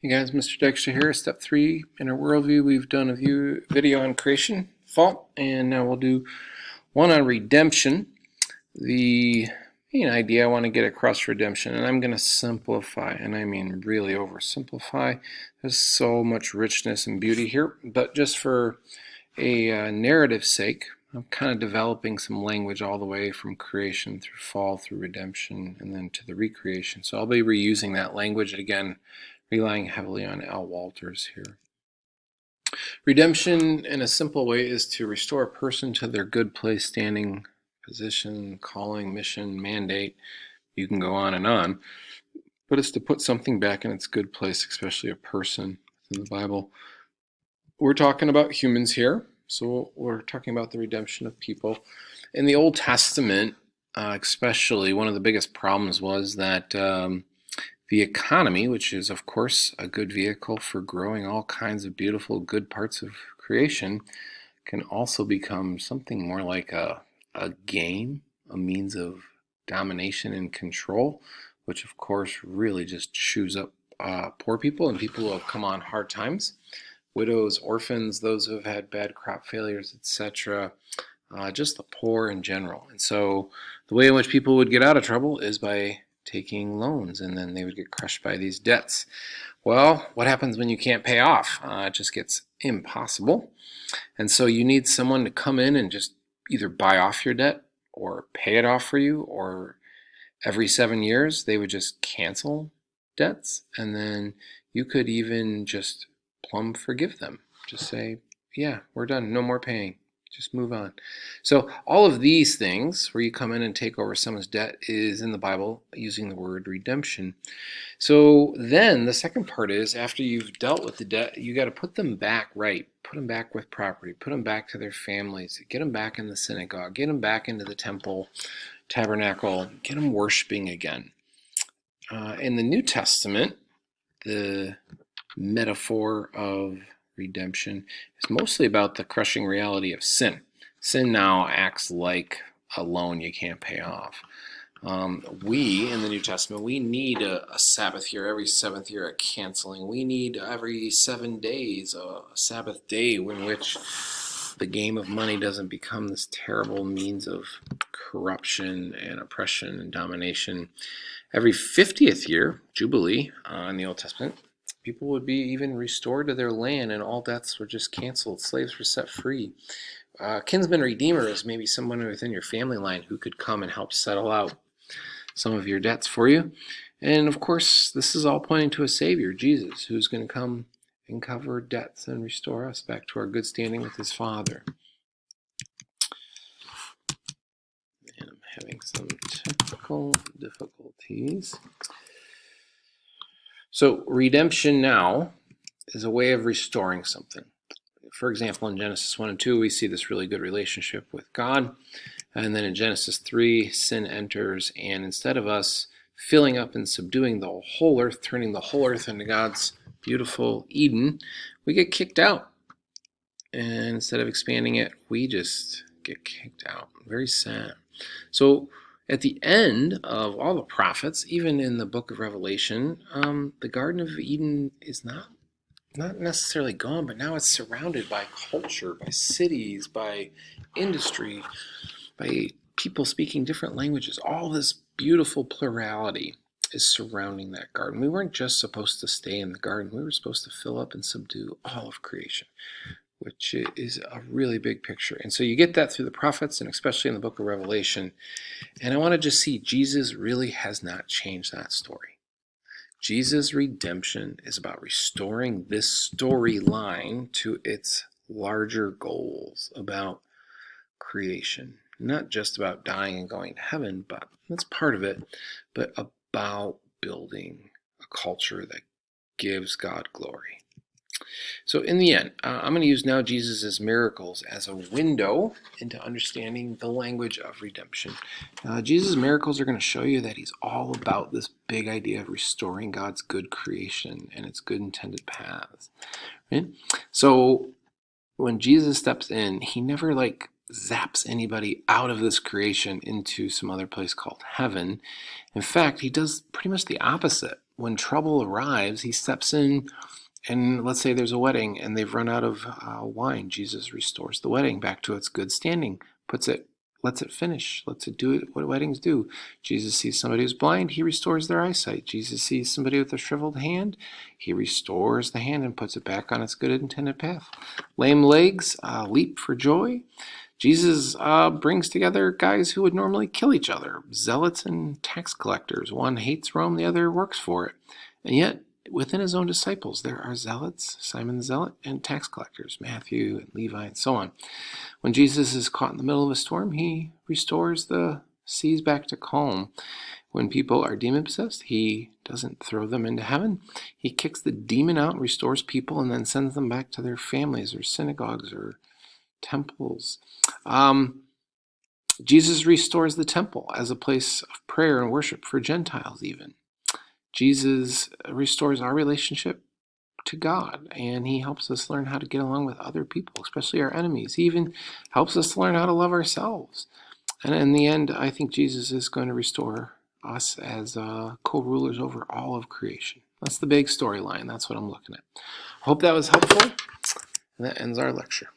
Hey guys, Mr. Dexter here. Step 3 in our worldview. We've done a video on creation, fall, and now we'll do one on redemption. The main idea I want to get across redemption, and I'm going to simplify, and I mean really oversimplify. There's so much richness and beauty here, but just for a narrative sake, I'm kind of developing some language all the way from creation through fall, through redemption, and then to the recreation. So I'll be reusing that language again, relying heavily on Al Walters here. Redemption, in a simple way, is to restore a person to their good place, standing, position, calling, mission, mandate. You can go on, but it's to put something back in its good place, especially a person in the Bible. We're talking about humans here, so we're talking about the redemption of people. In the Old Testament, especially, one of the biggest problems was that the economy, which is, of course, a good vehicle for growing all kinds of beautiful, good parts of creation, can also become something more like a game, a means of domination and control, which, of course, really just chews up poor people and people who have come on hard times. Widows, orphans, those who have had bad crop failures, etc., just the poor in general. And so the way in which people would get out of trouble is by taking loans, and then they would get crushed by these debts. Well, what happens when you can't pay off? It just gets impossible. And so you need someone to come in and just either buy off your debt or pay it off for you, or every 7 years they would just cancel debts, and then you could even just plumb forgive them. Just say, yeah, we're done, no more paying. Just move on. So all of these things where you come in and take over someone's debt is in the Bible using the word redemption. So then the second part is, after you've dealt with the debt, you got to put them back right. Put them back with property. Put them back to their families. Get them back in the synagogue. Get them back into the temple, tabernacle. Get them worshiping again. In the New Testament, the metaphor of redemption is mostly about the crushing reality of sin. Sin now acts like a loan you can't pay off. We, in the New Testament, we need a Sabbath year, every seventh year at canceling. We need every 7 days a Sabbath day in which the game of money doesn't become this terrible means of corruption and oppression and domination. Every 50th year, Jubilee, in the Old Testament, people would be even restored to their land, and all debts were just canceled. Slaves were set free. Kinsman redeemer is maybe someone within your family line who could come and help settle out some of your debts for you. And of course, this is all pointing to a Savior, Jesus, who's going to come and cover debts and restore us back to our good standing with his Father. And I'm having some technical difficulties. So redemption now is a way of restoring something. For example, in Genesis 1 and 2, we see this really good relationship with God. And then in Genesis 3, sin enters, and instead of us filling up and subduing the whole earth, turning the whole earth into God's beautiful Eden, we get kicked out. And instead of expanding it, we just get kicked out. Very sad. So at the end of all the prophets, even in the book of Revelation, the Garden of Eden is not necessarily gone, but now it's surrounded by culture, by cities, by industry, by people speaking different languages. All this beautiful plurality is surrounding that garden. We weren't just supposed to stay in the garden. We were supposed to fill up and subdue all of creation, which is a really big picture. And so you get that through the prophets, and especially in the book of Revelation. And I want to just see Jesus really has not changed that story. Jesus' redemption is about restoring this storyline to its larger goals about creation. Not just about dying and going to heaven, but that's part of it, but about building a culture that gives God glory. So in the end, I'm going to use now Jesus' miracles as a window into understanding the language of redemption. Jesus' miracles are going to show you that he's all about this big idea of restoring God's good creation and its good intended paths. Right? So when Jesus steps in, he never zaps anybody out of this creation into some other place called heaven. In fact, he does pretty much the opposite. when trouble arrives, he steps in. And let's say there's a wedding and they've run out of wine. Jesus restores the wedding back to its good standing, lets it finish, lets it do what weddings do. Jesus sees somebody who's blind, he restores their eyesight. Jesus sees somebody with a shriveled hand, he restores the hand and puts it back on its good intended path. Lame legs leap for joy. Jesus brings together guys who would normally kill each other, zealots and tax collectors. One hates Rome, the other works for it. And yet, within his own disciples, there are zealots, Simon the Zealot, and tax collectors, Matthew and Levi, and so on. When Jesus is caught in the middle of a storm, he restores the seas back to calm. When people are demon-possessed, he doesn't throw them into heaven. He kicks the demon out, restores people, and then sends them back to their families or synagogues or temples. Jesus restores the temple as a place of prayer and worship for Gentiles even. Jesus restores our relationship to God, and he helps us learn how to get along with other people, especially our enemies. He even helps us to learn how to love ourselves. And in the end, I think Jesus is going to restore us as co-rulers over all of creation. That's the big storyline. That's what I'm looking at. Hope that was helpful. And that ends our lecture.